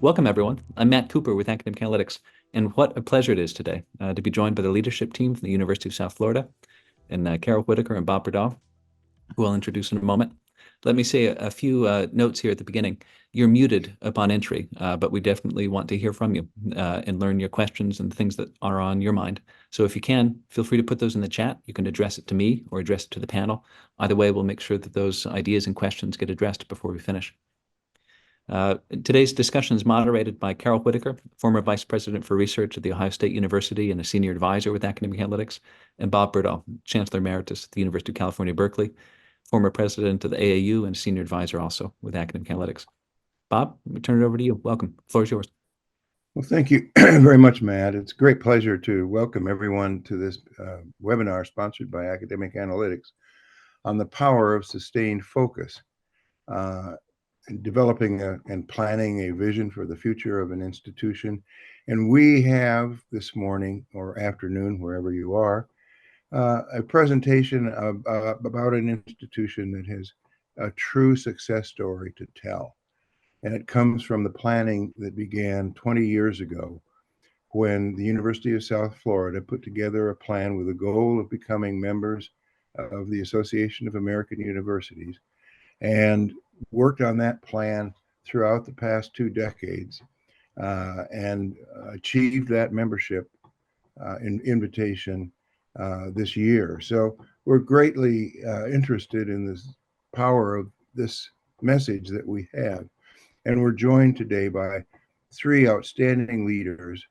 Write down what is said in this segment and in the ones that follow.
Welcome, everyone. I'm Matt Cooper with Academic Analytics, and what a pleasure it is today to be joined by the leadership team from the University of South Florida, and Carol Whitaker and Bob Berdahl, who I'll introduce in a moment. Let me say a few notes here at the beginning. You're muted upon entry, but we definitely want to hear from you and learn your questions and things that are on your mind. So if you can, feel free to put those in the chat. You can address it to me or address it to the panel. Either way, we'll make sure that those ideas and questions get addressed before we finish. Today's discussion is moderated by Carol Whitaker, former Vice President for Research at The Ohio State University and a Senior Advisor with Academic Analytics, and Bob Berdahl, Chancellor Emeritus at the University of California, Berkeley, former President of the AAU and Senior Advisor also with Academic Analytics. Bob, let me turn it over to you. Welcome. The floor is yours. Well, thank you very much, Matt. It's a great pleasure to welcome everyone to this webinar sponsored by Academic Analytics on the power of sustained focus. Developing and planning a vision for the future of an institution. And we have this morning or afternoon, wherever you are, a presentation about an institution that has a true success story to tell. And it comes from the planning that began 20 years ago when the University of South Florida put together a plan with the goal of becoming members of the Association of American Universities, and worked on that plan throughout the past 2 decades and achieved that membership invitation this year. So we're greatly interested in this power of this message that we have. And we're joined today by 3 outstanding leaders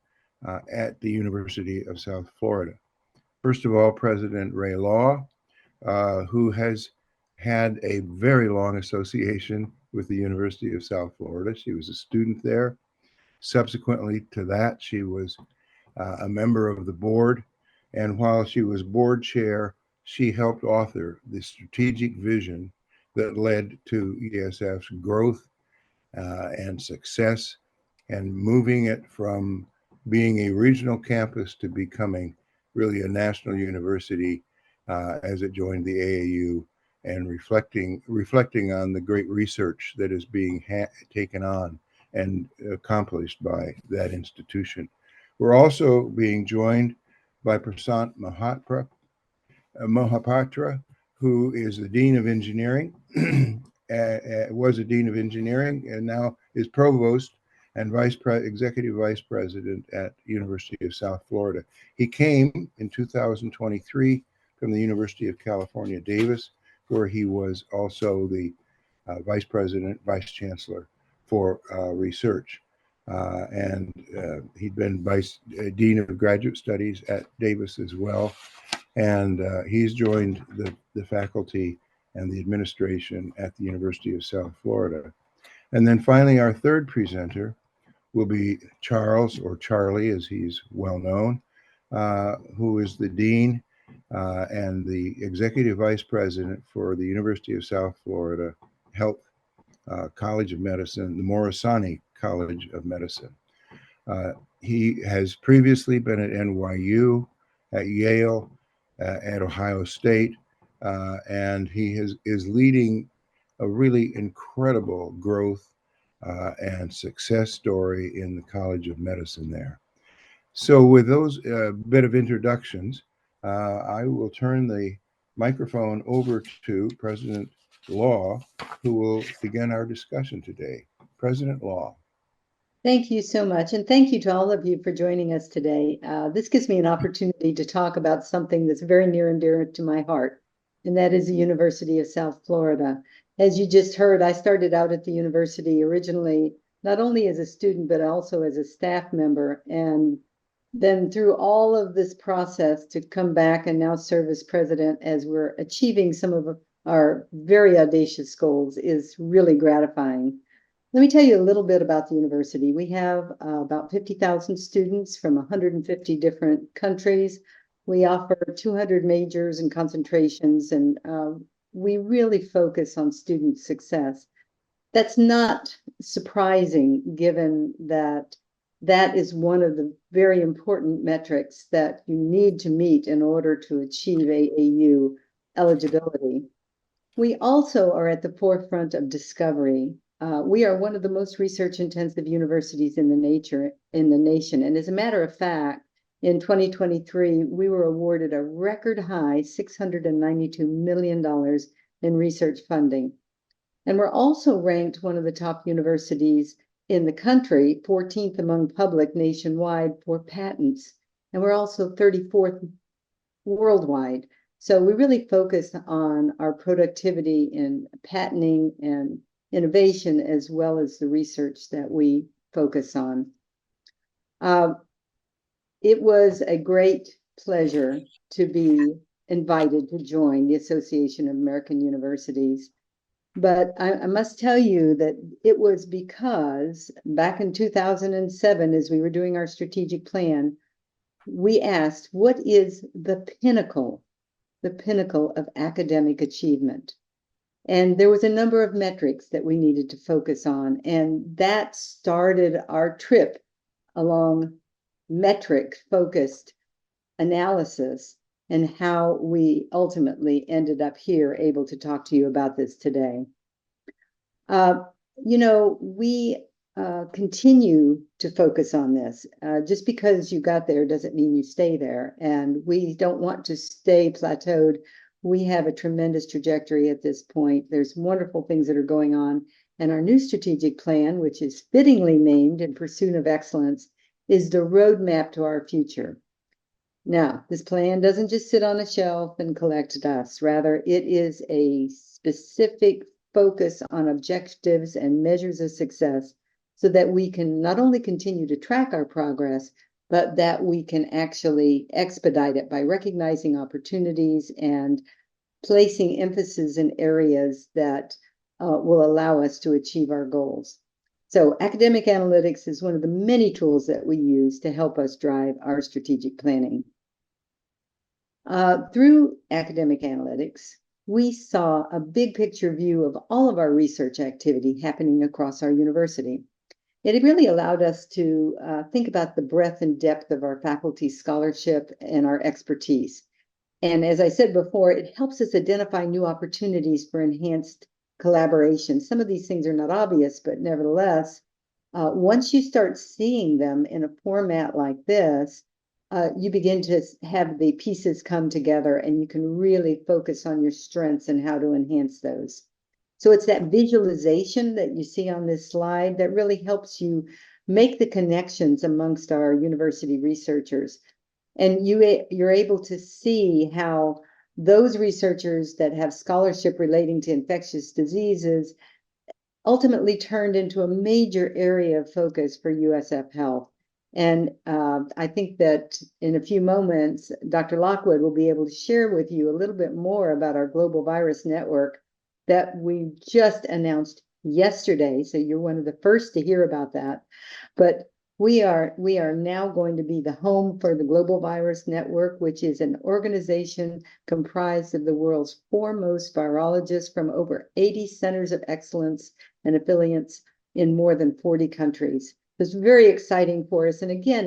at the University of South Florida. First of all, President Rhea, who has had a very long association with the University of South Florida. She was a student there. Subsequently to that, she was a member of the board. And while she was board chair, she helped author the strategic vision that led to ESF's growth and success, and moving it from being a regional campus to becoming really a national university as it joined the AAU, and reflecting on the great research that is being taken on and accomplished by that institution. We're also being joined by Prasant Mohapatra, who is the Dean of Engineering, was a Dean of Engineering, and now is Provost and Executive Vice President at University of South Florida. He came in 2023 from the University of California, Davis, where he was also the Vice President, Vice Chancellor for Research. And he'd been Dean of Graduate Studies at Davis as well. And he's joined the faculty and the administration at the University of South Florida. And then finally, our third presenter will be Charles, or Charly as he's well known, who is the Dean and the Executive Vice President for the University of South Florida Health College of Medicine, the Morisani College of Medicine. He has previously been at NYU, at Yale, at Ohio State, and he is leading a really incredible growth and success story in the College of Medicine there. So with those bit of introductions, I will turn the microphone over to President Law, who will begin our discussion today. President Law. Thank you so much. And thank you to all of you for joining us today. This gives me an opportunity to talk about something that's very near and dear to my heart, and that is the University of South Florida. As you just heard, I started out at the university originally, not only as a student, but also as a staff member. And then through all of this process to come back and now serve as president as we're achieving some of our very audacious goals is really gratifying. Let me tell you a little bit about the university. We have about 50,000 students from 150 different countries. We offer 200 majors and concentrations, and we really focus on student success. That's not surprising, given that that is one of the very important metrics that you need to meet in order to achieve AAU eligibility. We also are at the forefront of discovery. we are one of the most research-intensive universities in the nation. And as a matter of fact, in 2023, we were awarded a record high $692 million in research funding. And we're also ranked one of the top universities in the country, 14th among public nationwide for patents. And we're also 34th worldwide. So we really focus on our productivity in patenting and innovation, as well as the research that we focus on. It was a great pleasure to be invited to join the Association of American Universities. But I must tell you that it was because back in 2007, as we were doing our strategic plan, we asked, what is the pinnacle of academic achievement? And there was a number of metrics that we needed to focus on. And that started our trip along metric-focused analysis and how we ultimately ended up here able to talk to you about this today. We continue to focus on this. Just because you got there doesn't mean you stay there. And we don't want to stay plateaued. We have a tremendous trajectory at this point. There's wonderful things that are going on. And our new strategic plan, which is fittingly named In Pursuit of Excellence, is the roadmap to our future. Now, this plan doesn't just sit on a shelf and collect dust. Rather, it is a specific focus on objectives and measures of success so that we can not only continue to track our progress, but that we can actually expedite it by recognizing opportunities and placing emphasis in areas that will allow us to achieve our goals. So academic analytics is one of the many tools that we use to help us drive our strategic planning. Through academic analytics, we saw a big picture view of all of our research activity happening across our university. It really allowed us to think about the breadth and depth of our faculty scholarship and our expertise. And as I said before, it helps us identify new opportunities for enhanced collaboration. Some of these things are not obvious, but nevertheless, once you start seeing them in a format like this, you begin to have the pieces come together and you can really focus on your strengths and how to enhance those. So it's that visualization that you see on this slide that really helps you make the connections amongst our university researchers. And you're able to see how those researchers that have scholarship relating to infectious diseases ultimately turned into a major area of focus for USF Health. And I think that in a few moments, Dr. Lockwood will be able to share with you a little bit more about our global virus network that we just announced yesterday. So you're one of the first to hear about that. But we are now going to be the home for the Global Virus Network, which is an organization comprised of the world's foremost virologists from over 80 centers of excellence and affiliates in more than 40 countries. It's very exciting for us. And again,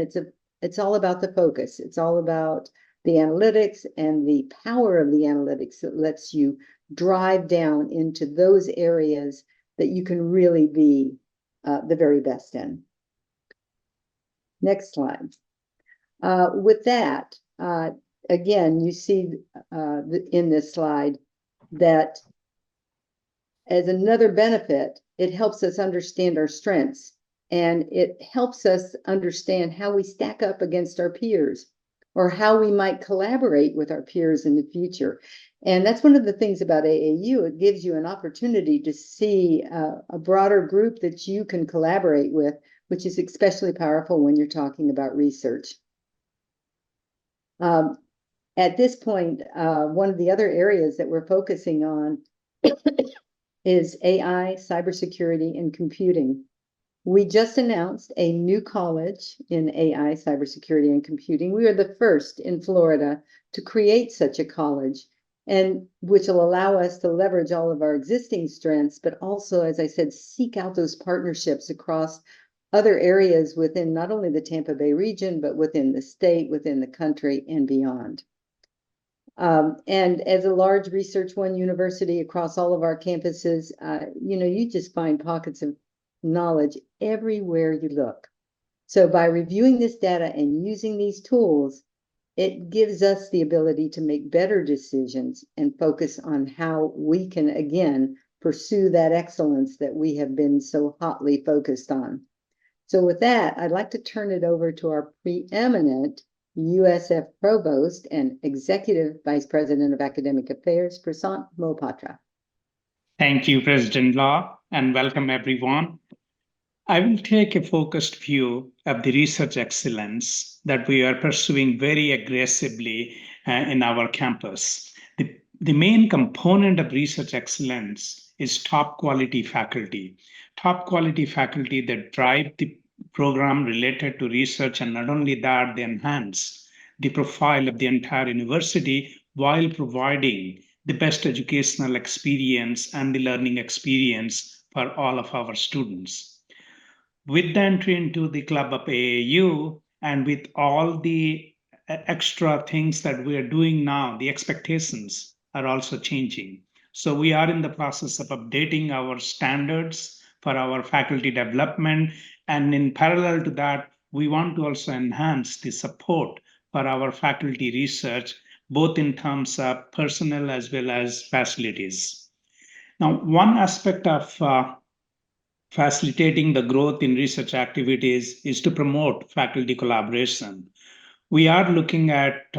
it's all about the focus. It's all about the analytics and the power of the analytics that lets you drive down into those areas that you can really be the very best in. Next slide. With that, again, you see in this slide that as another benefit, it helps us understand our strengths. And it helps us understand how we stack up against our peers or how we might collaborate with our peers in the future. And that's one of the things about AAU. It gives you an opportunity to see a broader group that you can collaborate with, which is especially powerful when you're talking about research. At this point, one of the other areas that we're focusing on is AI, cybersecurity, and computing. We just announced a new college in AI, cybersecurity, and computing. We are the first in Florida to create such a college, and which will allow us to leverage all of our existing strengths, but also, as I said, seek out those partnerships across other areas within not only the Tampa Bay region, but within the state, within the country, and beyond. And as a large Research One university across all of our campuses, you just find pockets of knowledge everywhere you look. So by reviewing this data and using these tools, it gives us the ability to make better decisions and focus on how we can, again, pursue that excellence that we have been so hotly focused on. So with that, I'd like to turn it over to our preeminent USF Provost and Executive Vice President of Academic Affairs, Prasant Mohapatra. Thank you, President Law, and welcome everyone. I will take a focused view of the research excellence that we are pursuing very aggressively in our campus. The main component of research excellence is top quality faculty that drive the program related to research, and not only that, they enhance the profile of the entire university while providing the best educational experience and the learning experience for all of our students. With the entry into the club of AAU and with all the extra things that we are doing now, the expectations are also changing. So we are in the process of updating our standards for our faculty development. And in parallel to that, we want to also enhance the support for our faculty research, both in terms of personnel as well as facilities. Now, one aspect of facilitating the growth in research activities is to promote faculty collaboration. We are looking at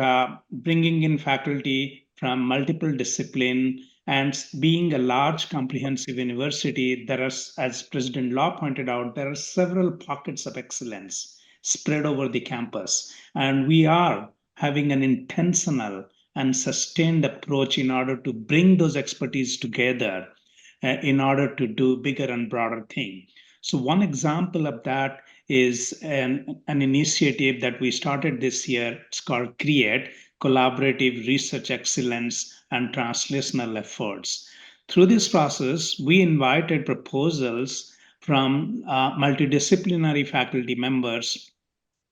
bringing in faculty from multiple disciplines, and being a large comprehensive university, there are, as President Law pointed out, there are several pockets of excellence spread over the campus. And we are having an intentional and sustained approach in order to bring those expertise together in order to do bigger and broader thing. So one example of that is an initiative that we started this year. It's called CREATE, Collaborative Research Excellence and Translational Efforts. Through this process, we invited proposals from multidisciplinary faculty members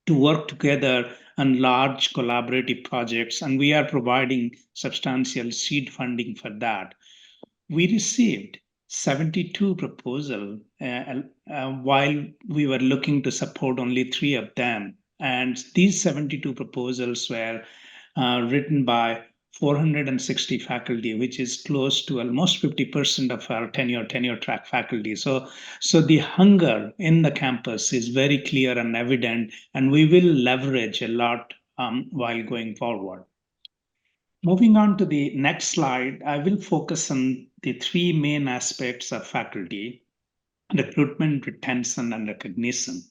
to work together on large collaborative projects, and we are providing substantial seed funding for that. We received 72 proposals while we were looking to support only 3 of them. And these 72 proposals were written by 460 faculty, which is close to almost 50% of our tenure track faculty. So the hunger in the campus is very clear and evident, and we will leverage a lot while going forward. Moving on to the next slide, I will focus on the 3 main aspects of faculty: recruitment, retention, and recognition.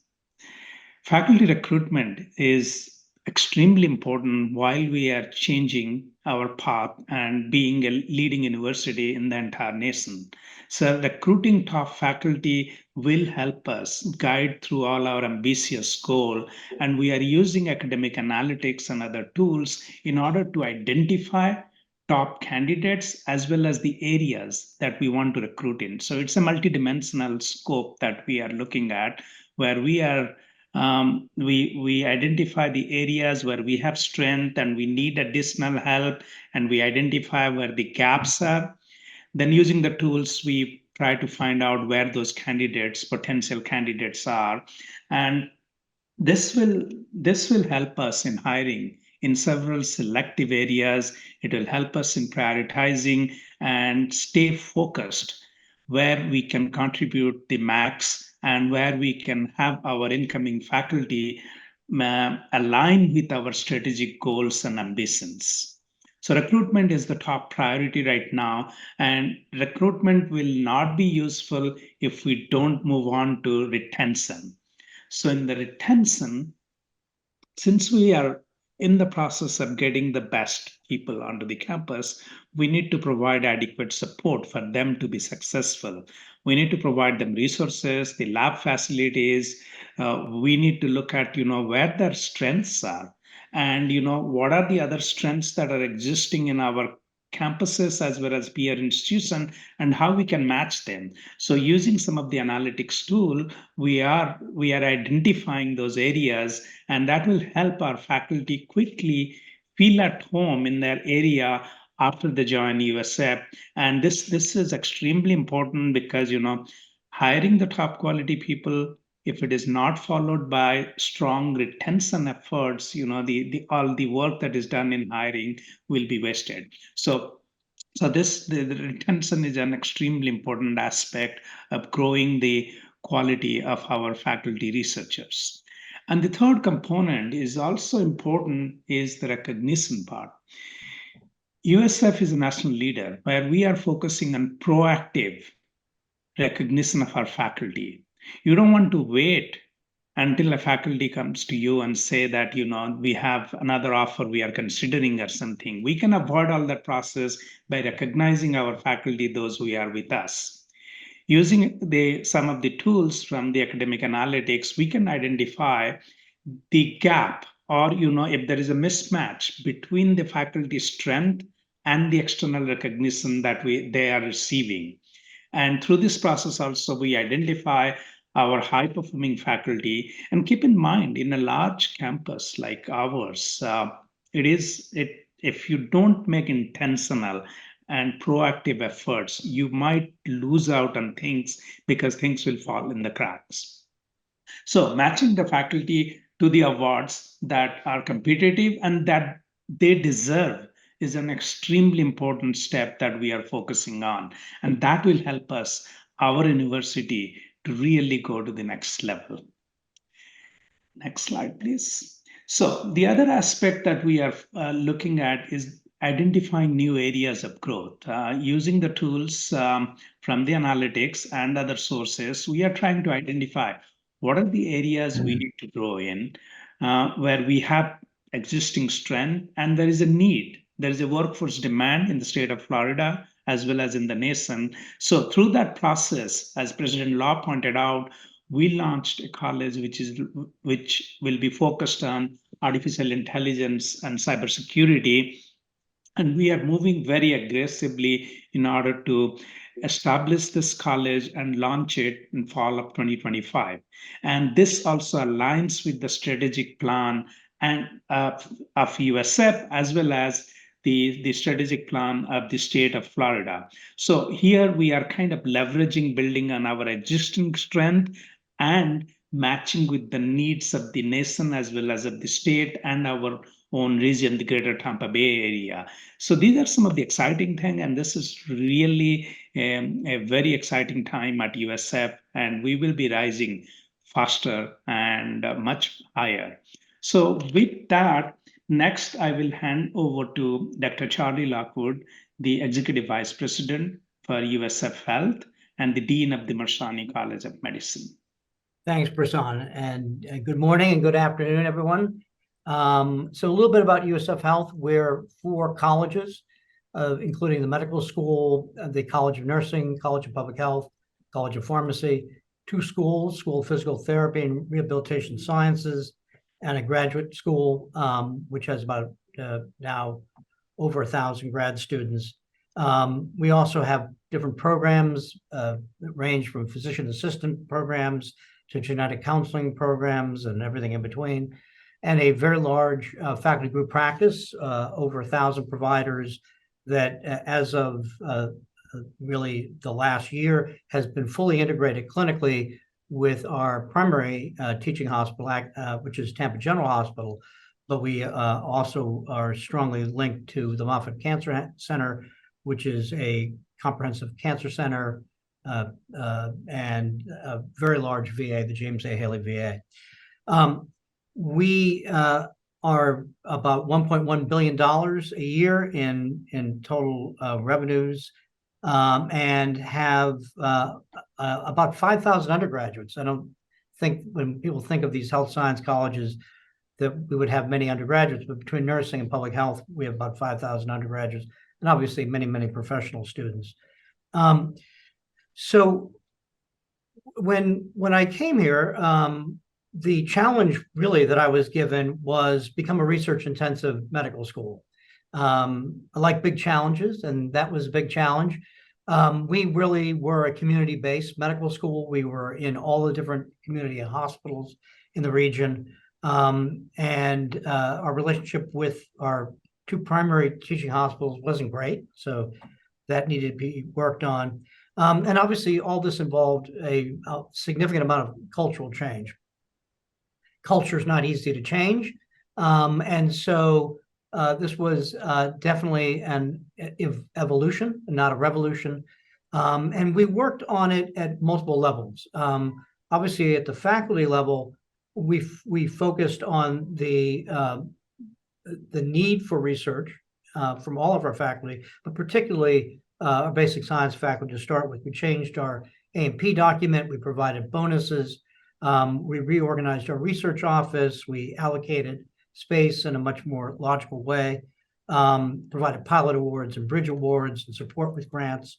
Faculty recruitment is extremely important while we are changing our path and being a leading university in the entire nation. So recruiting top faculty will help us guide through all our ambitious goal, and we are using academic analytics and other tools in order to identify top candidates as well as the areas that we want to recruit in. So it's a multidimensional scope that we are looking at, where we are we identify the areas where we have strength and we need additional help, and we identify where the gaps are. Then using the tools, we try to find out where those potential candidates are. And this will help us in hiring in several selective areas. It will help us in prioritizing and stay focused where we can contribute the max and where we can have our incoming faculty align with our strategic goals and ambitions. So recruitment is the top priority right now, and recruitment will not be useful if we don't move on to retention. So in the retention, since we are in the process of getting the best people onto the campus, we need to provide adequate support for them to be successful. We need to provide them resources, the lab facilities. We need to look at, where their strengths are, and, what are the other strengths that are existing in our campuses as well as peer institution, and how we can match them. So using some of the analytics tool, we are identifying those areas, and that will help our faculty quickly feel at home in their area after they join USF. And this is extremely important because, hiring the top quality people, if it is not followed by strong retention efforts, the all the work that is done in hiring will be wasted. So the retention is an extremely important aspect of growing the quality of our faculty researchers. And the third component is also important is the recognition part. USF is a national leader where we are focusing on proactive recognition of our faculty. You don't want to wait until a faculty comes to you and say that, we have another offer we are considering or something. We can avoid all that process by recognizing our faculty, those who are with us. Using some of the tools from the academic analytics, we can identify the gap or, if there is a mismatch between the faculty strength and the external recognition that they are receiving. And through this process also, we identify our high-performing faculty. And keep in mind, in a large campus like ours, if you don't make intentional and proactive efforts, you might lose out on things because things will fall in the cracks. So matching the faculty to the awards that are competitive and that they deserve is an extremely important step that we are focusing on. And that will help us, our university, to really go to the next level. Next slide, please. So the other aspect that we are looking at is identifying new areas of growth. Using the tools from the analytics and other sources, we are trying to identify what are the areas we need to grow in, where we have existing strength and there is a need. There is a workforce demand in the state of Florida as well as in the nation. So through that process, as President Law pointed out, we launched a college which will be focused on artificial intelligence and cybersecurity. And we are moving very aggressively in order to establish this college and launch it in fall of 2025. And this also aligns with the strategic plan and of USF as well as the strategic plan of the state of Florida. So here we are kind of leveraging, building on our existing strength and matching with the needs of the nation as well as of the state and our own region, the greater Tampa Bay area. So these are some of the exciting things, and this is really a very exciting time at USF, and we will be rising faster and much higher. So with that, next I will hand over to Dr. Charly Lockwood, the Executive Vice President for USF Health and the Dean of the Marsani College of Medicine. Thanks, Prasant, and good morning and good afternoon, everyone. So a little bit about USF Health. We're 4 colleges, including the medical school, the College of Nursing, College of Public Health, College of Pharmacy, 2 schools, School of Physical Therapy and Rehabilitation Sciences, and a graduate school, which has about now over 1,000 grad students. We also have different programs that range from physician assistant programs to genetic counseling programs and everything in between, and a very large faculty group practice, over 1,000 providers that as of really the last year has been fully integrated clinically with our primary teaching hospital, which is Tampa General Hospital, but we also are strongly linked to the Mohapatra Cancer Center, which is a comprehensive cancer center and a very large VA, the James A. Haley VA. We are about $1.1 billion a year in total revenues and have about 5,000 undergraduates. I don't think when people think of these health science colleges that we would have many undergraduates, but between nursing and public health, we have about 5,000 undergraduates and obviously many, many professional students. So when I came here, the challenge really that I was given was become a research-intensive medical school. I like big challenges, and that was a big challenge. We really were a community-based medical school. We were in all the different community hospitals in the region, and our relationship with our two primary teaching hospitals wasn't great. So that needed to be worked on. And obviously all this involved a significant amount of cultural change. Culture is not easy to change. And so this was definitely an evolution, not a revolution. And we worked on it at multiple levels. Obviously, at the faculty level, we focused on the need for research from all of our faculty, but particularly our basic science faculty to start with. We changed our A&P document. We provided bonuses. We reorganized our research office. We allocated space in a much more logical way, provided pilot awards and bridge awards and support with grants,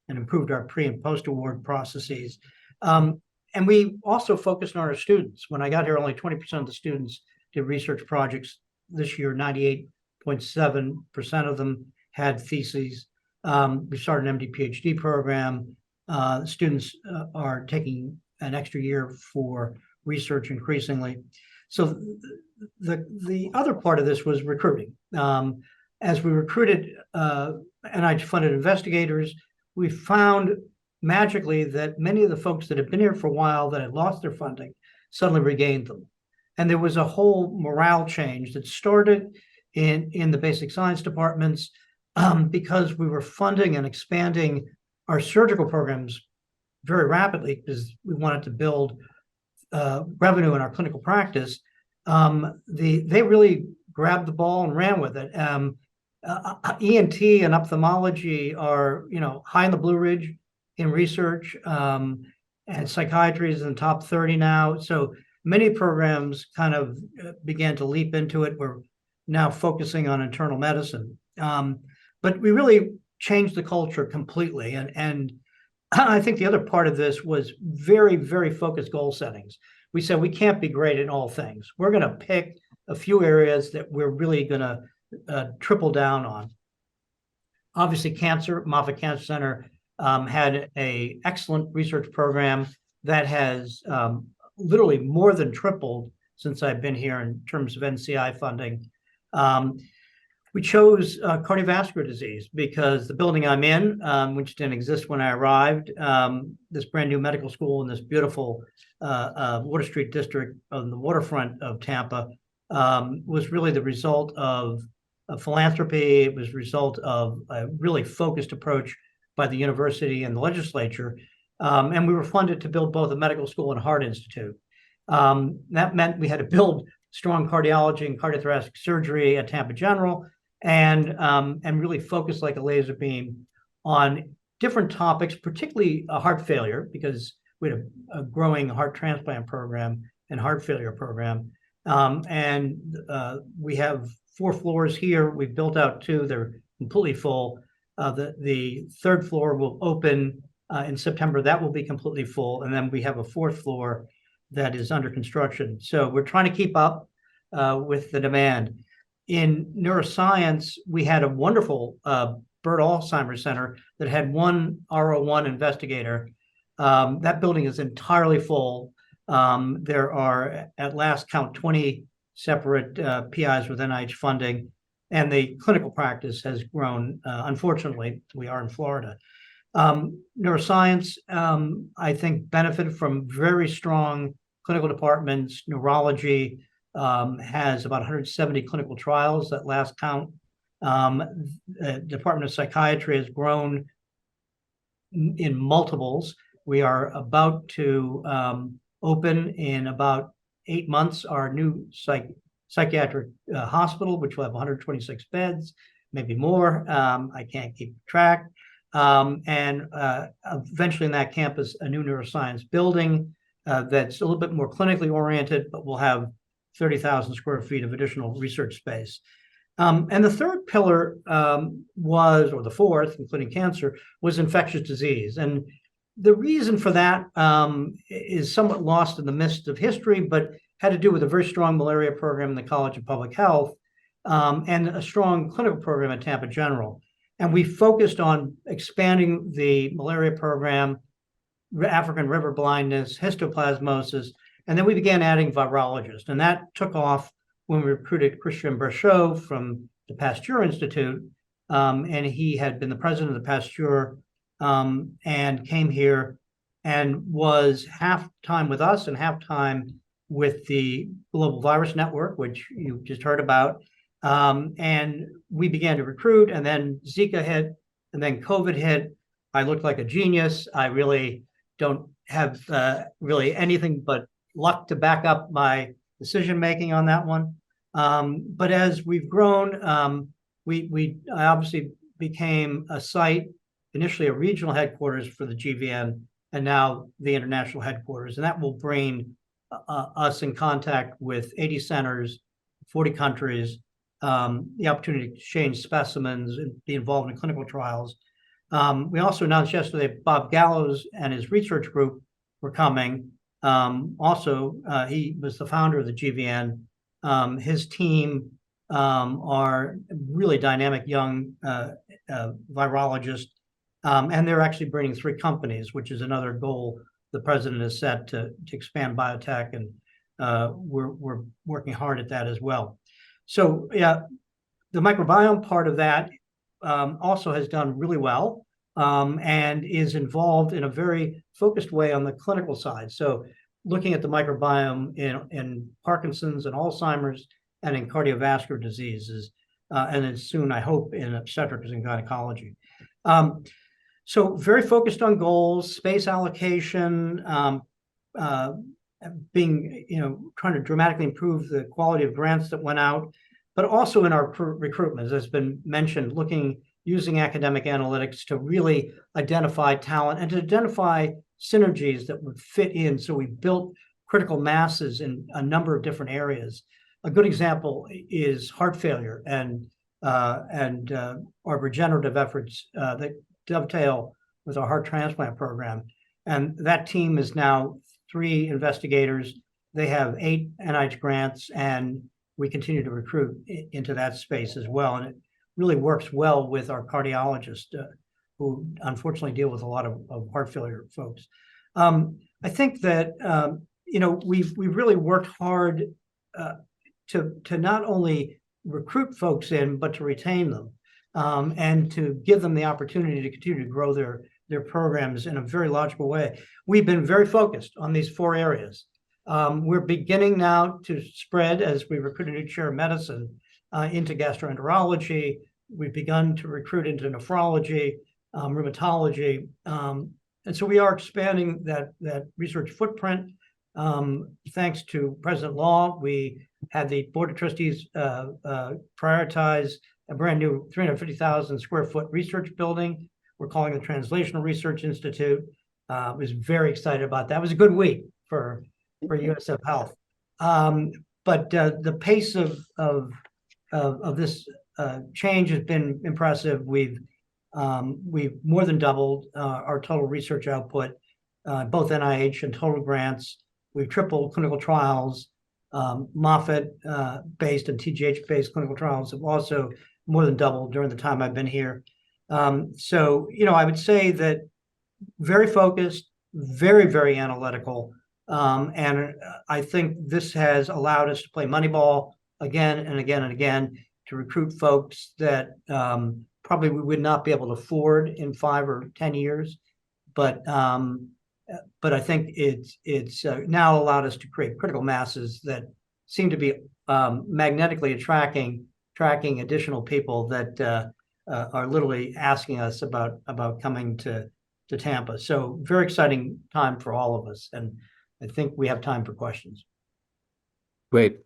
and improved our pre and post award processes. And we also focused on our students. When I got here, only 20% of the students did research projects. This year, 98.7% of them had theses. We started an MD PhD program. Students are taking an extra year for research increasingly. So the other part of this was recruiting. As we recruited NIH-funded investigators, we found magically that many of the folks that had been here for a while that had lost their funding suddenly regained them. And there was a whole morale change that started in the basic science departments because we were funding and expanding our surgical programs very rapidly because we wanted to build revenue in our clinical practice. They really grabbed the ball and ran with it. ENT and ophthalmology are, high in the Blue Ridge in research, and psychiatry is in the top 30 now. So many programs kind of began to leap into it. We're now focusing on internal medicine. But we really changed the culture completely. And I think the other part of this was very, very focused goal settings. We said we can't be great in all things. We're going to pick a few areas that we're really going to triple down on. Obviously, cancer, Moffitt Cancer Center had an excellent research program that has literally more than tripled since I've been here in terms of NCI funding. We chose cardiovascular disease because the building I'm in, which didn't exist when I arrived, this brand new medical school in this beautiful Water Street district on the waterfront of Tampa, was really the result of philanthropy. It was a result of a really focused approach by the university and the legislature. And we were funded to build both a medical school and a heart institute. That meant we had to build strong cardiology and cardiothoracic surgery at Tampa General, and really focus like a laser beam on different topics, particularly heart failure, because we had a growing heart transplant program and heart failure program. We have 4 floors here. We've built out 2. They're completely full. The 3rd floor will open in September. That will be completely full. And then we have a 4th floor that is under construction. So we're trying to keep up with the demand. In neuroscience, we had a wonderful Bird Alzheimer's Center that had 1 R01 investigator. That building is entirely full. There are, at last count, 20 separate PIs with NIH funding, and the clinical practice has grown. Unfortunately, we are in Florida. Neuroscience, I think, benefited from very strong clinical departments. Neurology has about 170 clinical trials at last count. The Department of Psychiatry has grown in multiples. We are about to open in about 8 months our new psychiatric hospital, which will have 126 beds, maybe more. I can't keep track. And eventually in that campus, a new neuroscience building that's a little bit more clinically oriented, but will have 30,000 square feet of additional research space. And the 3rd pillar was, or the 4th, including cancer, was infectious disease. And the reason for that is somewhat lost in the mist of history, but had to do with a very strong malaria program in the College of Public Health and a strong clinical program at Tampa General. And we focused on expanding the malaria program, African river blindness, histoplasmosis, and then we began adding virologists. And that took off when we recruited Christian Brachot from the Pasteur Institute, and he had been the president of the Pasteur, and came here and was half time with us and half time with the Global Virus Network, which you just heard about. And we began to recruit, and then Zika hit, and then COVID hit. I looked like a genius. I really don't have really anything but luck to back up my decision-making on that one. But as we've grown, I obviously became a site, initially a regional headquarters for the GVN, and now the international headquarters. And that will bring us in contact with 80 centers, 40 countries, the opportunity to exchange specimens and be involved in clinical trials. We also announced yesterday Bob Gallows and his research group were coming. He was the founder of the GVN. His team are really dynamic young virologists, and they're actually bringing 3 companies, which is another goal the president has set to expand biotech, and we're working hard at that as well. So yeah, the microbiome part of that also has done really well, and is involved in a very focused way on the clinical side. So looking at the microbiome in Parkinson's and Alzheimer's and in cardiovascular diseases, and then soon, I hope, in obstetrics and gynecology. So very focused on goals, space allocation, trying to dramatically improve the quality of grants that went out, but also in our recruitment, as has been mentioned, using academic analytics to really identify talent and to identify synergies that would fit in. So we built critical masses in a number of different areas. A good example is heart failure and our regenerative efforts that dovetail with our heart transplant program. And that team is now 3 investigators. They have 8 NIH grants, and we continue to recruit into that space as well. And it really works well with our cardiologists who unfortunately deal with a lot of heart failure folks. I think that, we've really worked hard to not only recruit folks in, but to retain them, and to give them the opportunity to continue to grow their programs in a very logical way. We've been very focused on these 4 areas. We're beginning now to spread, as we recruit a new chair of medicine, into gastroenterology. We've begun to recruit into nephrology, rheumatology. And so we are expanding that research footprint. Thanks to President Law, we had the Board of Trustees prioritize a brand new 350,000 square foot research building. We're calling it the Translational Research Institute. I was very excited about that. It was a good week for USF Health. But the pace of this change has been impressive. We've more than doubled our total research output, both NIH and total grants. We've tripled clinical trials. Moffitt-based and TGH-based clinical trials have also more than doubled during the time I've been here. So, I would say that very focused, very, very analytical. And I think this has allowed us to play Moneyball again and again and again to recruit folks that probably we would not be able to afford in 5 or 10 years. But I think it's now allowed us to create critical masses that seem to be magnetically tracking additional people that are literally asking us about coming to Tampa. So very exciting time for all of us. And I think we have time for questions. Great.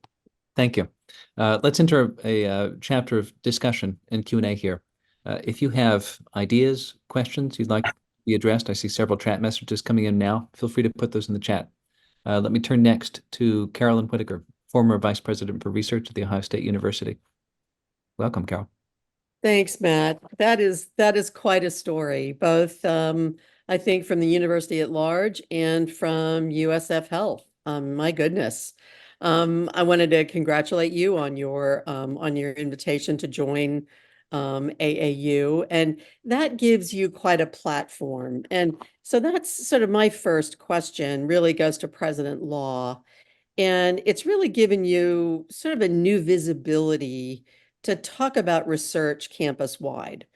Thank you. Let's enter a chapter of discussion and Q&A here. If you have ideas, questions you'd like to be addressed, I see several chat messages coming in now. Feel free to put those in the chat. Let me turn next to Carolyn Whitaker, former Vice President for Research at The Ohio State University. Welcome, Carol. Thanks, Matt. That is quite a story, both I think from the university at large and from USF Health. My goodness. I wanted to congratulate you on your invitation to join AAU, and that gives you quite a platform. And so that's sort of my first question, really goes to President Law. And it's really given you sort of a new visibility to talk about research campus wide.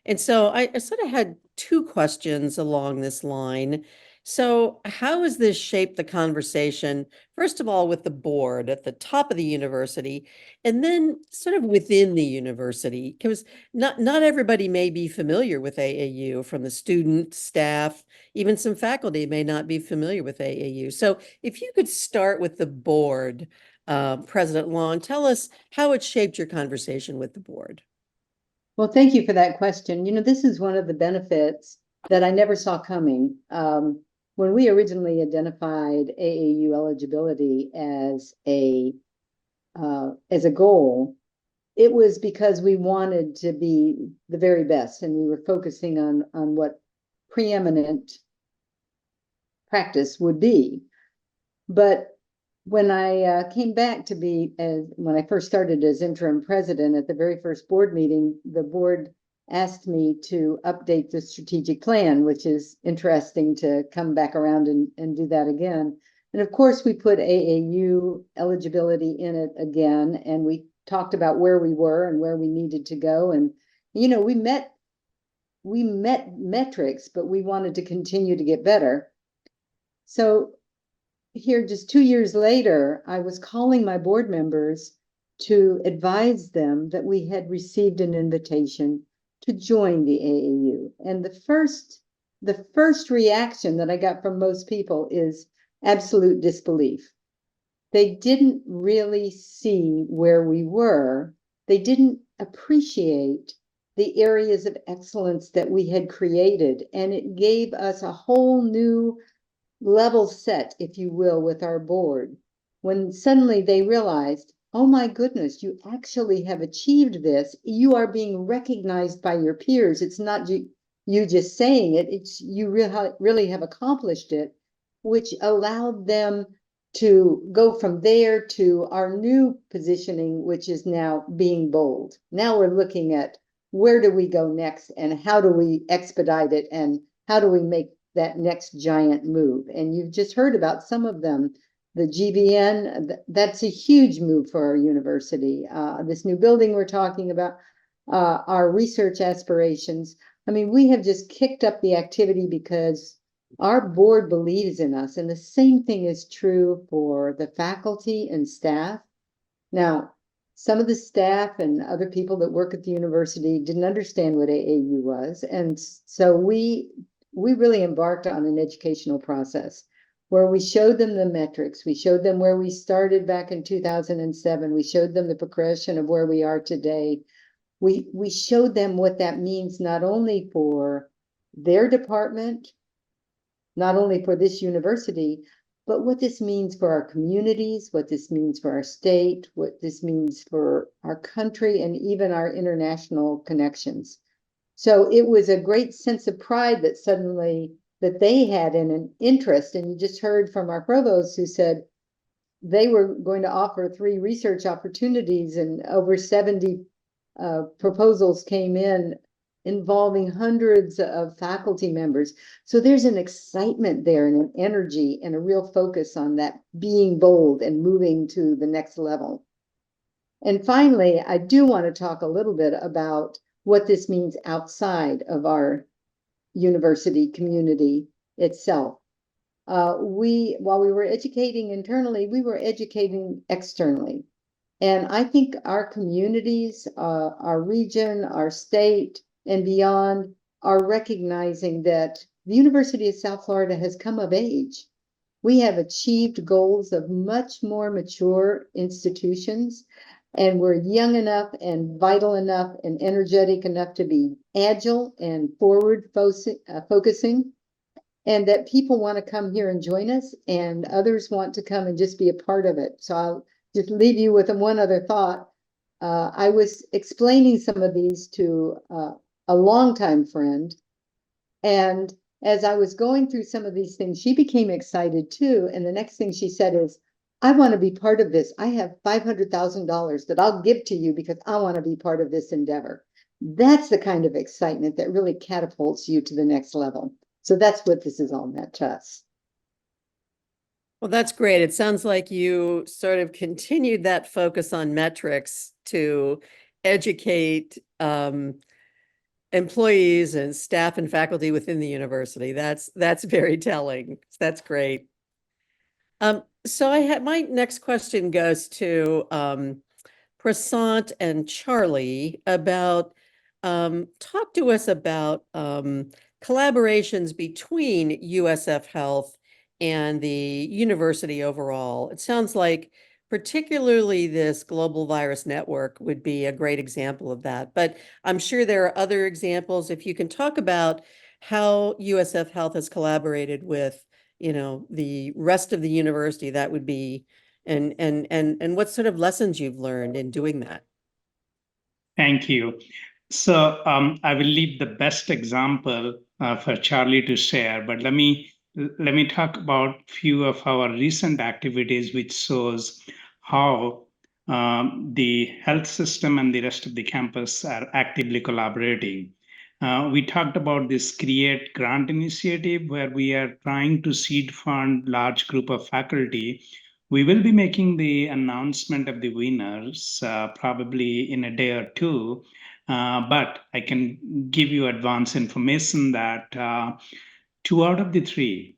And so I sort of had two questions along this line. So how has this shaped the conversation, first of all, with the board at the top of the university, and then sort of within the university? Because not everybody may be familiar with AAU, from the student, staff, even some faculty may not be familiar with AAU. So if you could start with the board, President Long, tell us how it shaped your conversation with the board. Well, thank you for that question. This is one of the benefits that I never saw coming. When we originally identified AAU eligibility as a goal, it was because we wanted to be the very best, and we were focusing on what preeminent practice would be. But when I came back to when I first started as interim president at the very first board meeting, the board asked me to update the strategic plan, which is interesting to come back around and do that again. And of course, we put AAU eligibility in it again, and we talked about where we were and where we needed to go. And, we met metrics, but we wanted to continue to get better. So here, just 2 years later, I was calling my board members to advise them that we had received an invitation to join the AAU. And the first reaction that I got from most people is absolute disbelief. They didn't really see where we were. They didn't appreciate the areas of excellence that we had created. And it gave us a whole new level set, if you will, with our board, when suddenly they realized, oh my goodness, you actually have achieved this. You are being recognized by your peers. It's not you just saying it, it's you really have accomplished it, which allowed them to go from there to our new positioning, which is now being bold. Now we're looking at where do we go next, and how do we expedite it, and how do we make that next giant move. And you've just heard about some of them. The GVN, that's a huge move for our university. This new building we're talking about, our research aspirations. I mean, we have just kicked up the activity because our board believes in us. And the same thing is true for the faculty and staff. Now, some of the staff and other people that work at the university didn't understand what AAU was. And so we really embarked on an educational process where we showed them the metrics. We showed them where we started back in 2007. We showed them the progression of where we are today. We showed them what that means, not only for their department, not only for this university, but what this means for our communities, what this means for our state, what this means for our country, and even our international connections. So it was a great sense of pride that suddenly that they had in an interest. And you just heard from our provost who said they were going to offer 3 research opportunities, and over 70 proposals came in involving hundreds of faculty members. So there's an excitement there and an energy and a real focus on that being bold and moving to the next level. And finally, I do want to talk a little bit about what this means outside of our university community itself. While we were educating internally, we were educating externally. And I think our communities, our region, our state, and beyond are recognizing that the University of South Florida has come of age. We have achieved goals of much more mature institutions, and we're young enough and vital enough and energetic enough to be agile and forward focusing, and that people want to come here and join us, and others want to come and just be a part of it. So I'll just leave you with one other thought. I was explaining some of these to a longtime friend, and as I was going through some of these things, she became excited too. And the next thing she said is, I want to be part of this. I have $500,000 that I'll give to you because I want to be part of this endeavor. That's the kind of excitement that really catapults you to the next level. So that's what this is all meant to us. Well, that's great. It sounds like you sort of continued that focus on metrics to educate employees and staff and faculty within the university. That's very telling. That's great. So my next question goes to Prasant and Charly about talk to us about collaborations between USF Health and the university overall. It sounds like particularly this global virus network would be a great example of that, but I'm sure there are other examples. If you can talk about how USF Health has collaborated with, the rest of the university, that would be, and what sort of lessons you've learned in doing that. Thank you. So I will leave the best example for Charly to share, but let me talk about few of our recent activities, which shows how the health system and the rest of the campus are actively collaborating. We talked about this Create grant initiative where we are trying to seed fund large group of faculty. We will be making the announcement of the winners probably in a day or two, but I can give you advance information that 2 out of the 3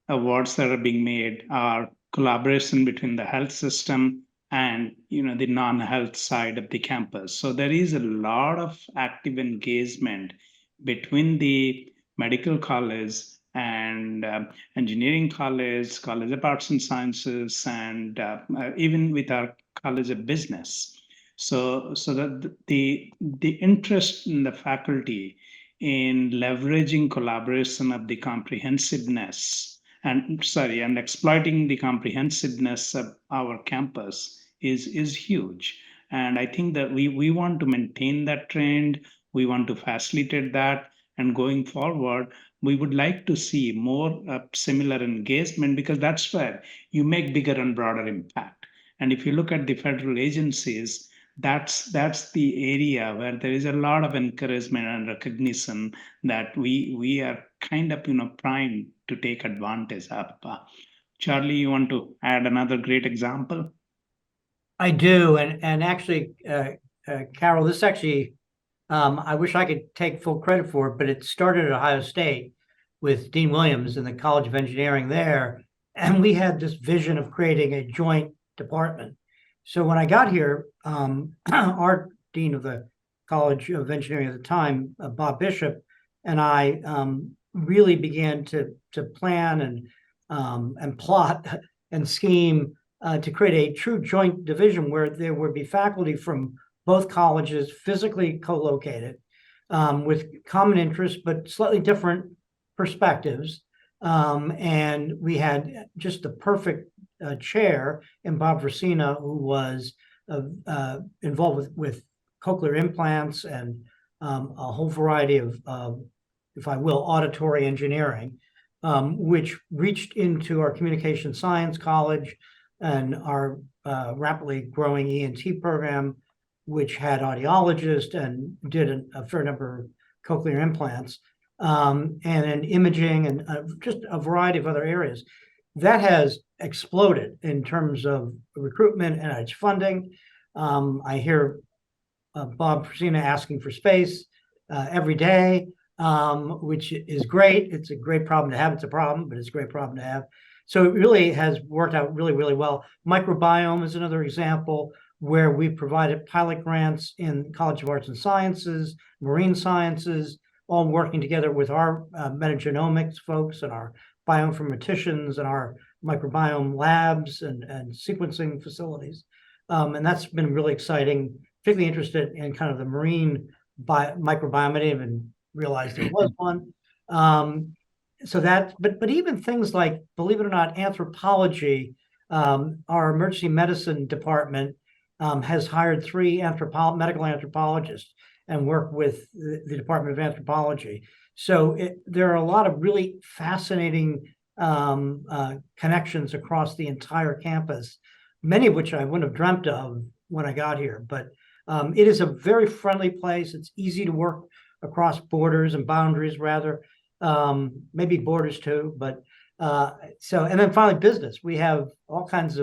awards that are being made are collaboration between the health system and the non-health side of the campus. So there is a lot of active engagement between the medical college and engineering college, college of arts and sciences, and even with our college of business. So that the interest in the faculty in leveraging collaboration of the comprehensiveness and exploiting the comprehensiveness of our campus is huge. And I think that we want to maintain that trend. We want to facilitate that. And going forward, we would like to see more similar engagement, because that's where you make bigger and broader impact. And if you look at the federal agencies, that's the area where there is a lot of encouragement and recognition that we are kind of primed to take advantage of. Charly, you want to add another great example? I do, and actually, Carol, this actually, I wish I could take full credit for it, but it started at Ohio State with Dean Williams in the College of Engineering there, and we had this vision of creating a joint department. So when I got here, our dean of the College of Engineering at the time, Bob Bishop, and I really began to plan and plot and scheme to create a true joint division where there would be faculty from both colleges physically co-located with common interests, but slightly different perspectives. And we had just the perfect chair in Bob Versina, who was involved with cochlear implants and a whole variety of, if I will, auditory engineering, which reached into our communication science college and our rapidly growing ENT program, which had audiologists and did a fair number of cochlear implants, and in imaging and just a variety of other areas. That has exploded in terms of recruitment and its funding. I hear Bob Versina asking for space every day, which is great. It's a great problem to have. It's a problem, but it's a great problem to have. So it really has worked out really, really well. Microbiome is another example where we provided pilot grants in College of Arts and Sciences, Marine Sciences, all working together with our metagenomics folks and our bioinformaticians and our microbiome labs and sequencing facilities. And that's been really exciting, particularly interested in kind of the marine microbiome. I didn't even realize there was one. So that, but even things like, believe it or not, anthropology, our emergency medicine department has hired 3 medical anthropologists and work with the Department of Anthropology. So there are a lot of really fascinating connections across the entire campus, many of which I wouldn't have dreamt of when I got here. But it is a very friendly place. It's easy to work across borders and boundaries, rather, maybe borders too. But and then finally, business. We have all kinds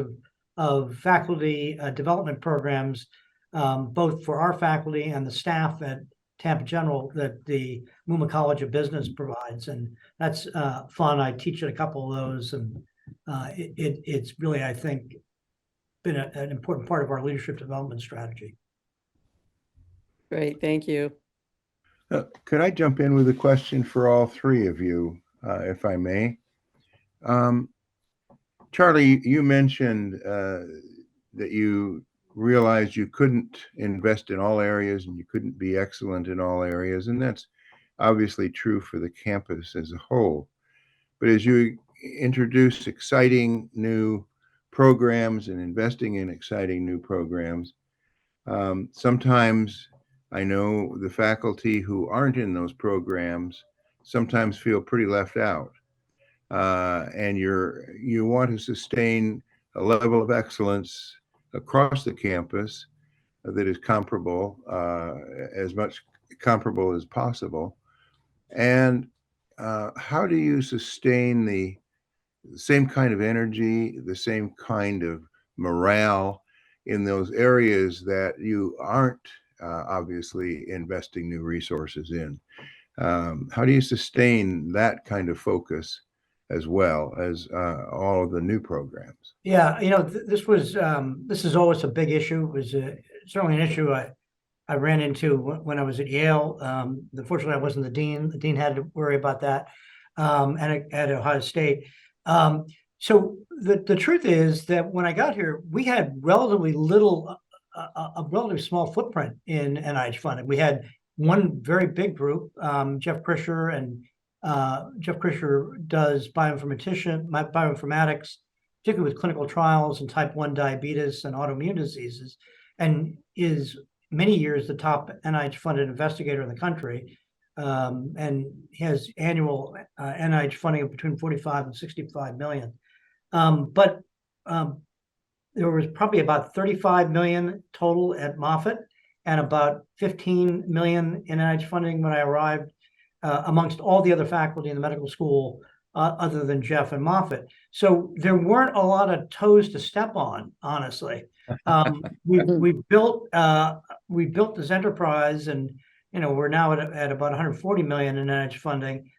of faculty development programs both for our faculty and the staff at Tampa General that the Muma College of Business provides. And that's fun. I teach at a couple of those, and it's really, I think, been an important part of our leadership development strategy. Great, thank you. Could I jump in with a question for all three of you, if I may? Charly, you mentioned that you realized you couldn't invest in all areas and you couldn't be excellent in all areas, and that's obviously true for the campus as a whole. But as you introduce exciting new programs and investing in exciting new programs, sometimes I know the faculty who aren't in those programs sometimes feel pretty left out. And you want to sustain a level of excellence across the campus that is comparable, as much comparable as possible. And how do you sustain the same kind of energy, the same kind of morale in those areas that you aren't obviously investing new resources in? How do you sustain that kind of focus as well as all of the new programs? Yeah, this is always a big issue. It was certainly an issue I ran into when I was at Yale. Unfortunately, I wasn't the dean. The dean had to worry about that, and at Ohio State. So the truth is that when I got here, we had relatively little, a relatively small footprint in NIH funding. We had one very big group, Jeff Krischer, and Jeff Krischer does bioinformatics, particularly with clinical trials and type 1 diabetes and autoimmune diseases, and is many years the top NIH-funded investigator in the country, and has annual NIH funding of between 45 and 65 million. But there was probably about 35 million total at Moffitt, and about 15 million in NIH funding when I arrived, amongst all the other faculty in the medical school, other than Jeff and Moffitt. So there weren't a lot of toes to step on, honestly. We built this enterprise, and we're now at about 140 million in NIH funding,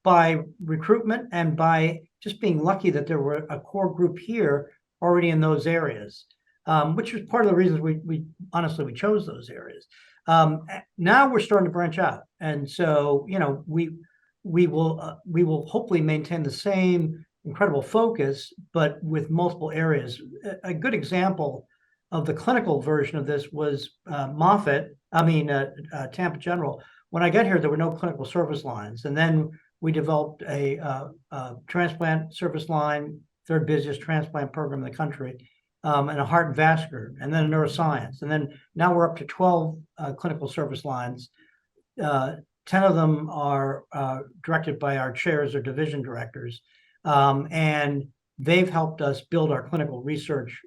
by recruitment and by just being lucky that there were a core group here already in those areas, which was part of the reasons we honestly chose those areas. Now we're starting to branch out, and so we will hopefully maintain the same incredible focus, but with multiple areas. A good example of the clinical version of this was Tampa General. When I got here, there were no clinical service lines, and then we developed a transplant service line, third busiest transplant program in the country, and a heart and vascular, and then neuroscience. And then now we're up to 12 clinical service lines. 10 of them are directed by our chairs or division directors. And they've helped us build our clinical research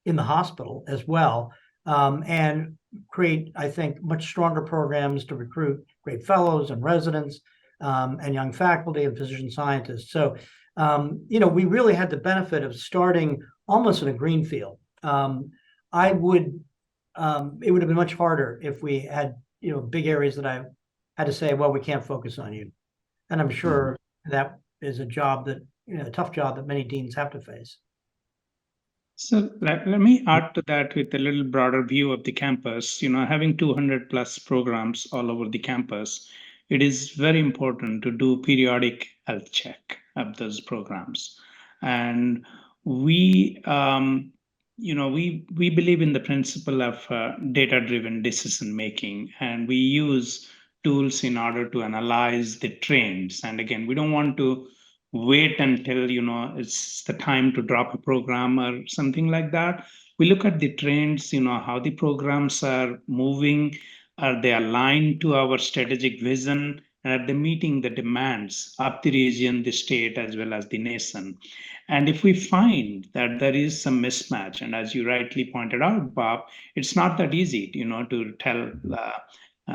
in the hospital as well, and create, I think, much stronger programs to recruit great fellows and residents, and young faculty and physician scientists. So, we really had the benefit of starting almost in a green field. It would have been much harder if we had, big areas that I had to say, well, we can't focus on you. And I'm sure that is a job that, a tough job that many deans have to face. So let me add to that with a little broader view of the campus. Having 200 plus programs all over the campus, it is very important to do periodic health check of those programs. And we believe in the principle of data-driven decision making, and we use tools in order to analyze the trends. And again, we don't want to wait until it's the time to drop a program or something like that. We look at the trends, how the programs are moving, are they aligned to our strategic vision, and are they meeting the demands of the region, the state, as well as the nation. And if we find that there is some mismatch, and as you rightly pointed out, Bob, it's not that easy, to tell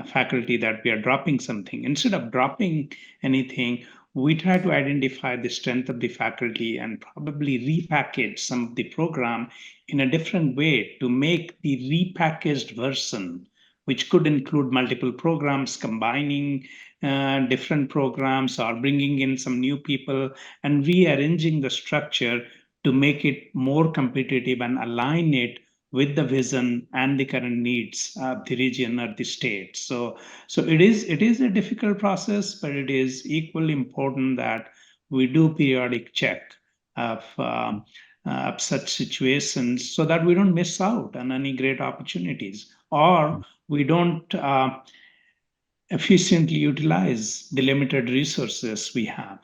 faculty that we are dropping something. Instead of dropping anything, we try to identify the strength of the faculty and probably repackage some of the program in a different way to make the repackaged version, which could include multiple programs, combining different programs or bringing in some new people and rearranging the structure to make it more competitive and align it with the vision and the current needs of the region or the state. So it is a difficult process, but it is equally important that we do periodic check of such situations so that we don't miss out on any great opportunities or we don't efficiently utilize the limited resources we have.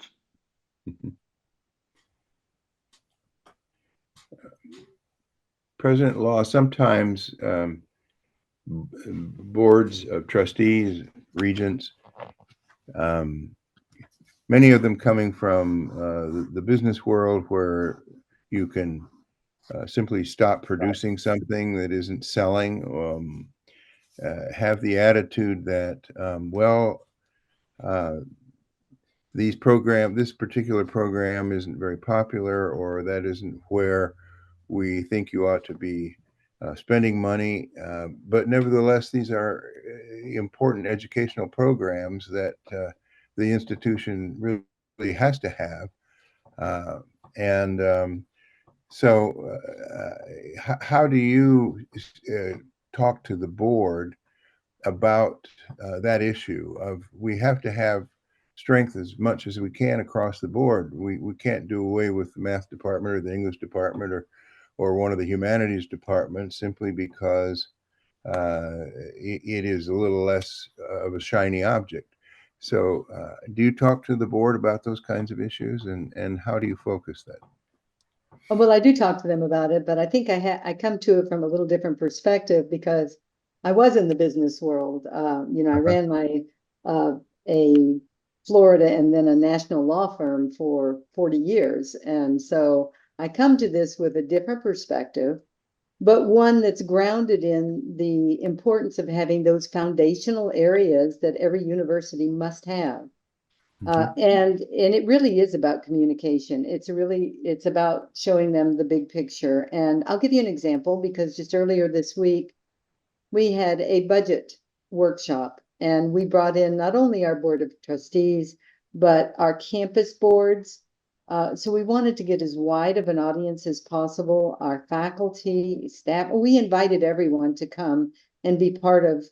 President Law, sometimes boards of trustees, regents, many of them coming from the business world where you can simply stop producing something that isn't selling, have the attitude that, this particular program isn't very popular, or that isn't where we think you ought to be spending money. But nevertheless, these are important educational programs that the institution really has to have. So how do you talk to the board about that issue of we have to have strength as much as we can across the board? We can't do away with the math department or the English department or one of the humanities departments simply because it is a little less of a shiny object. So do you talk to the board about those kinds of issues, and how do you focus that? Well, I do talk to them about it, but I think I come to it from a little different perspective because I was in the business world. I ran a Florida and then a national law firm for 40 years. And so I come to this with a different perspective, but one that's grounded in the importance of having those foundational areas that every university must have. And it really is about communication. It's about showing them the big picture. And I'll give you an example because just earlier this week, we had a budget workshop and we brought in not only our board of trustees, but our campus boards. So we wanted to get as wide of an audience as possible, our faculty, staff. We invited everyone to come and be part of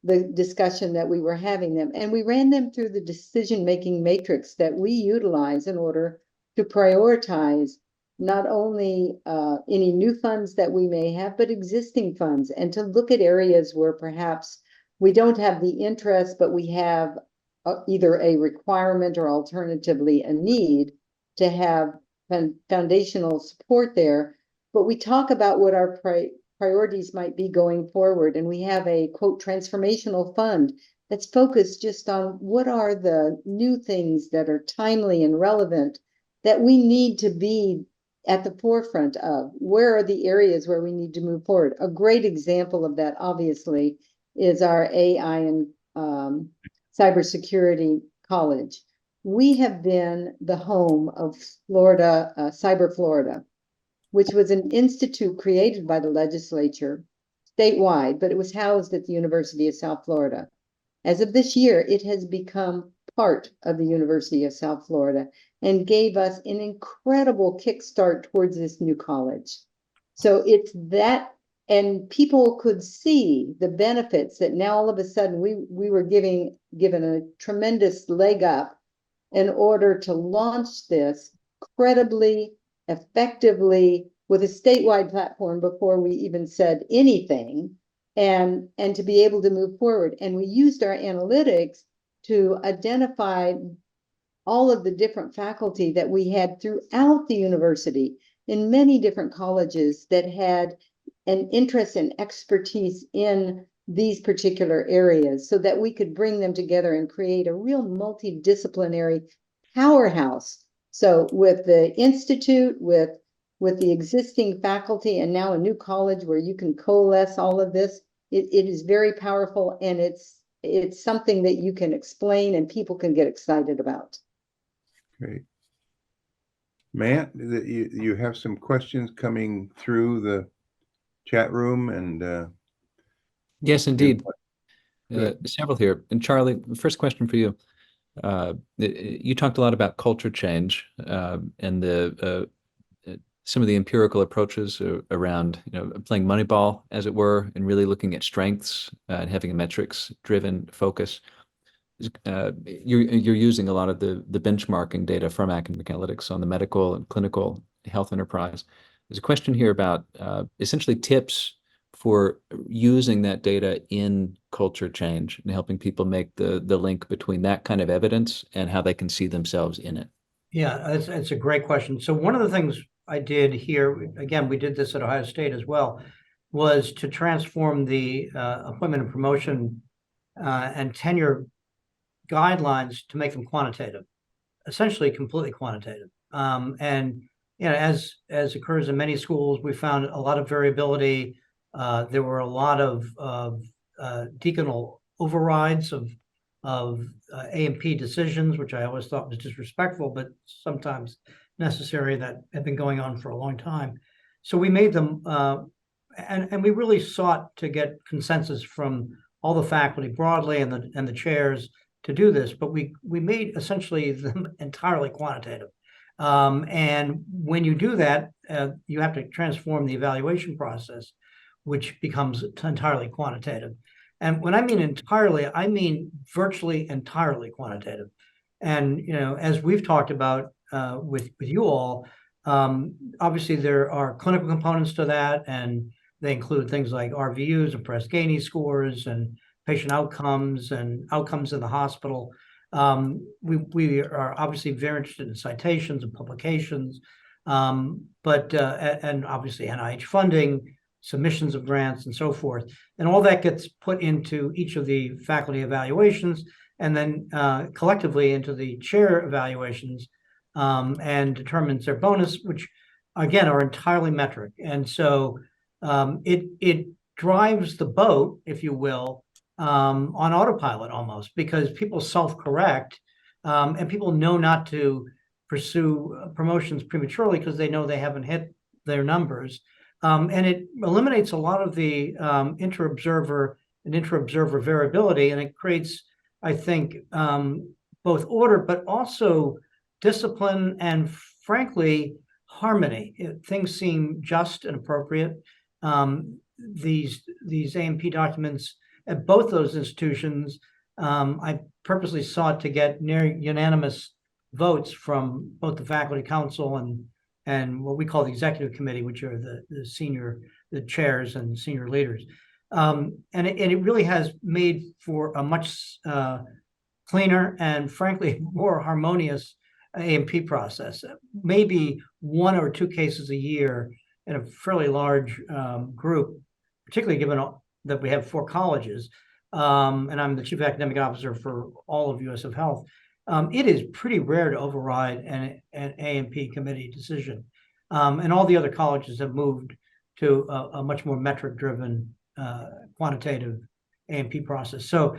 the discussion that we were having them. And we ran them through the decision-making matrix that we utilize in order to prioritize not only any new funds that we may have, but existing funds, and to look at areas where perhaps we don't have the interest, but we have either a requirement or alternatively a need to have foundational support there. But we talk about what our priorities might be going forward. And we have a quote transformational fund that's focused just on what are the new things that are timely and relevant that we need to be at the forefront of. Where are the areas where we need to move forward? A great example of that, obviously, is our AI and cybersecurity college. We have been the home of Florida, Cyber Florida, which was an institute created by the legislature statewide, but it was housed at the University of South Florida. As of this year, it has become part of the University of South Florida and gave us an incredible kickstart towards this new college. So it's that, and people could see the benefits that now all of a sudden we were given a tremendous leg up in order to launch this credibly, effectively, with a statewide platform before we even said anything, and to be able to move forward. And we used our analytics to identify all of the different faculty that we had throughout the university in many different colleges that had an interest and expertise in these particular areas so that we could bring them together and create a real multidisciplinary powerhouse. So with the institute, with the existing faculty, and now a new college where you can coalesce all of this, it is very powerful, and it's something that you can explain and people can get excited about. Great. Matt, you have some questions coming through the chat room, and Yes, indeed. Good. Several here. And Charly, first question for you. You talked a lot about culture change and some of the empirical approaches around playing Moneyball, as it were, and really looking at strengths and having a metrics-driven focus. You're using a lot of the benchmarking data from academic analytics on the medical and clinical health enterprise. There's a question here about essentially tips for using that data in culture change and helping people make the link between that kind of evidence and how they can see themselves in it. Yeah, it's a great question. So one of the things I did here, again, we did this at Ohio State as well, was to transform the appointment and promotion and tenure guidelines to make them quantitative, essentially completely quantitative. And as occurs in many schools, we found a lot of variability. There were a lot of decanal overrides of A&P decisions, which I always thought was disrespectful, but sometimes necessary, that have been going on for a long time. So we made them, and we really sought to get consensus from all the faculty broadly and the chairs to do this, but we made essentially them entirely quantitative. And when you do that, you have to transform the evaluation process, which becomes entirely quantitative. And when I mean entirely, I mean virtually entirely quantitative. And as we've talked about with you all, obviously there are clinical components to that, and they include things like RVUs and Press-Ganey scores and patient outcomes and outcomes in the hospital. We are obviously very interested in citations and publications, but and obviously NIH funding, submissions of grants, and so forth. And all that gets put into each of the faculty evaluations, and then collectively into the chair evaluations, and determines their bonus, which again are entirely metric. And so it drives the boat, if you will, on autopilot almost, because people self-correct, and people know not to pursue promotions prematurely because they know they haven't hit their numbers. And it eliminates a lot of the inter-observer variability, and it creates, I think, both order, but also discipline and, frankly, harmony. Things seem just and appropriate. These A&P documents at both those institutions, I purposely sought to get near unanimous votes from both the faculty council and what we call the executive committee, which are the chairs and senior leaders. And it really has made for a much cleaner and, frankly, more harmonious A&P process. Maybe one or two cases a year in a fairly large group, particularly given that we have 4 colleges, and I'm the chief academic officer for all of USF Health. It is pretty rare to override an A&P committee decision. And all the other colleges have moved to a much more metric-driven, quantitative A&P process. So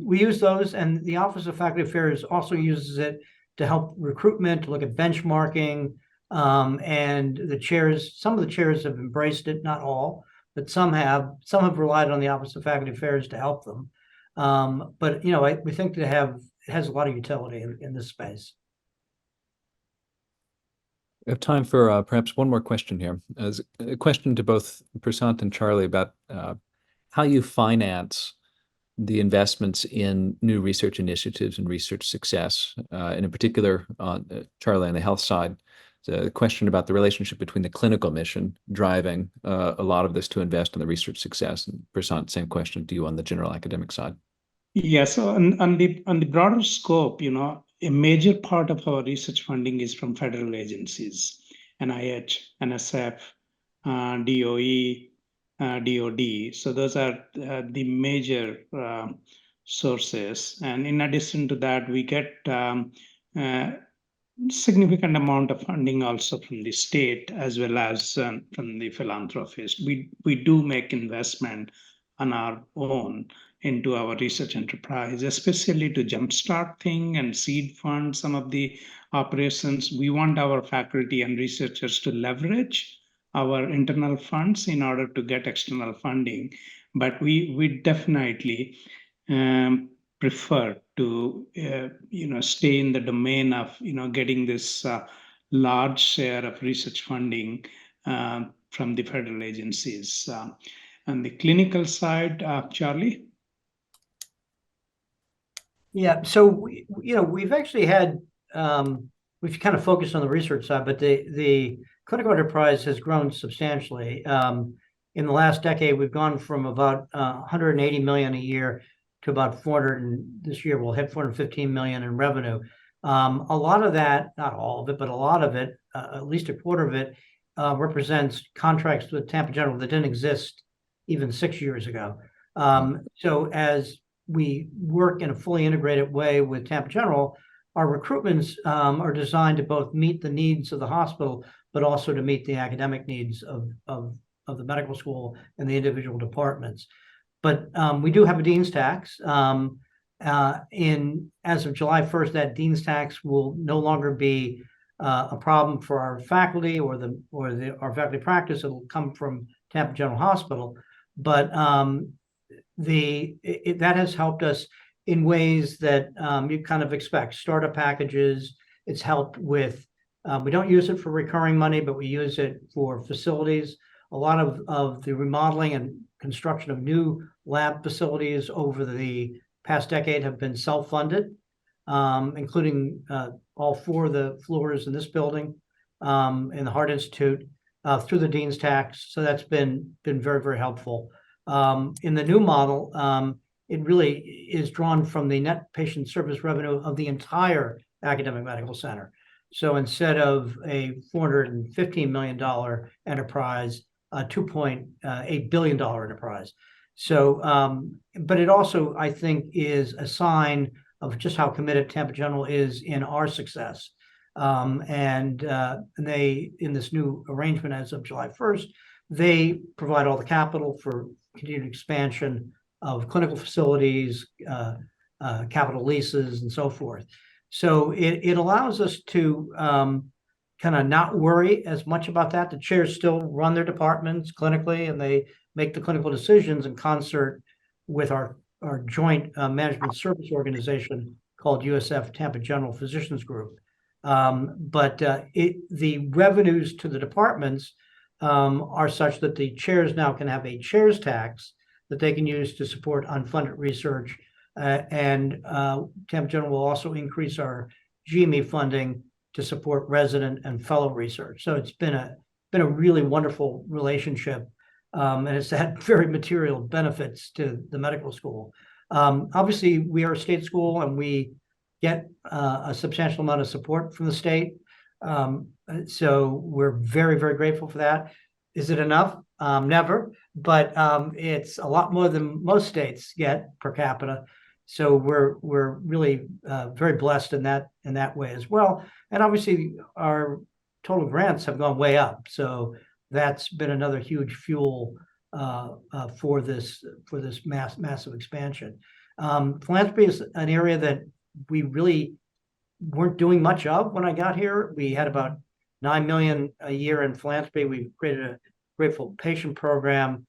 we use those, and the Office of Faculty Affairs also uses it to help recruitment, to look at benchmarking, and the chairs, some of the chairs have embraced it, not all, but some have relied on the Office of Faculty Affairs to help them. But we think it has a lot of utility in this space. We have time for perhaps one more question here. As a question to both Prasant and Charly about how you finance the investments in new research initiatives and research success, and in particular, Charly, on the health side, the question about the relationship between the clinical mission driving a lot of this to invest in the research success. And Prasant, same question to you on the general academic side. Yeah, so on the broader scope, a major part of our research funding is from federal agencies, NIH, NSF, DOE, DOD. So those are the major sources. And in addition to that, we get significant amount of funding also from the state as well as from the philanthropists. We do make investment on our own into our research enterprise, especially to jumpstart things and seed fund some of the operations. We want our faculty and researchers to leverage our internal funds in order to get external funding. But we definitely prefer to stay in the domain of getting this large share of research funding from the federal agencies. On the clinical side, Charly? Yeah, so we've actually had we've kind of focused on the research side, but the clinical enterprise has grown substantially. In the last decade, we've gone from about 180 million a year to about 400, and this year we'll hit 415 million in revenue. A lot of that, not all of it, but a lot of it, at least a quarter of it, represents contracts with Tampa General that didn't exist even 6 years ago. So as we work in a fully integrated way with Tampa General, our recruitments are designed to both meet the needs of the hospital, but also to meet the academic needs of the medical school and the individual departments. But we do have a dean's tax. As of July 1st, that dean's tax will no longer be a problem for our faculty or our faculty practice. It'll come from Tampa General Hospital, but that has helped us in ways that you kind of expect. Startup packages. It's helped with. We don't use it for recurring money, but we use it for facilities. A lot of the remodeling and construction of new lab facilities over the past decade have been self-funded, including all 4 of the floors in this building in the Heart Institute through the dean's tax. So that's been very, very helpful. In the new model, it really is drawn from the net patient service revenue of the entire academic medical center. So instead of a $415 million enterprise, a $2.8 billion enterprise. So, but it also, I think, is a sign of just how committed Tampa General is in our success. And they, in this new arrangement as of July 1st, they provide all the capital for continued expansion of clinical facilities, capital leases, and so forth. So it allows us to kind of not worry as much about that. The chairs still run their departments clinically, and they make the clinical decisions in concert with our joint management service organization called USF Tampa General Physicians Group. But the revenues to the departments are such that the chairs now can have a chairs tax that they can use to support unfunded research. And Tampa General will also increase our GME funding to support resident and fellow research. So it's been a really wonderful relationship, and it's had very material benefits to the medical school. Obviously, we are a state school, and we get a substantial amount of support from the state. So we're very, very grateful for that. Is it enough? Never, but it's a lot more than most states get per capita. So we're really very blessed in that way as well. And obviously, our total grants have gone way up. So that's been another huge fuel for this massive expansion. Philanthropy is an area that we really weren't doing much of when I got here. We had about 9 million a year in philanthropy. We've created a Grateful Patient program.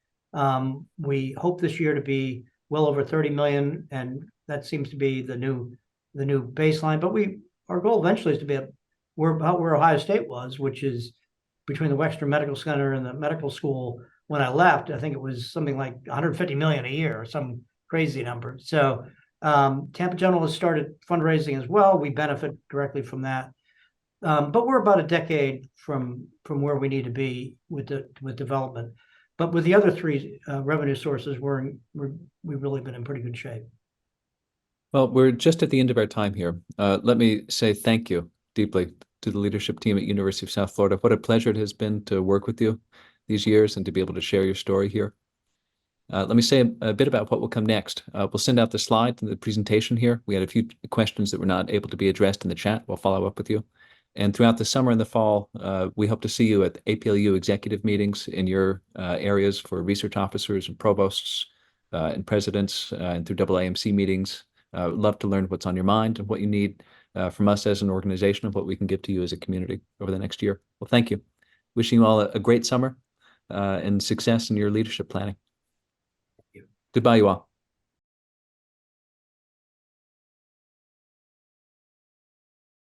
We hope this year to be well over 30 million, and that seems to be the new baseline. But our goal eventually is to be about where Ohio State was, which is between the Wexner Medical Center and the medical school. When I left, I think it was something like 150 million a year, or some crazy number. So Tampa General has started fundraising as well. We benefit directly from that. But we're about a decade from where we need to be with development. But with the other 3 revenue sources, we've really been in pretty good shape. Well, we're just at the end of our time here. Let me say thank you deeply to the leadership team at University of South Florida. What a pleasure it has been to work with you these years and to be able to share your story here. Let me say a bit about what will come next. We'll send out the slides and the presentation here. We had a few questions that were not able to be addressed in the chat. We'll follow up with you. And throughout the summer and the fall, we hope to see you at APLU executive meetings in your areas for research officers and provosts, and presidents and through AAMC meetings. Love to learn what's on your mind and what you need from us as an organization and what we can give to you as a community over the next year. Well, thank you. Wishing you all a great summer and success in your leadership planning. Goodbye, you all.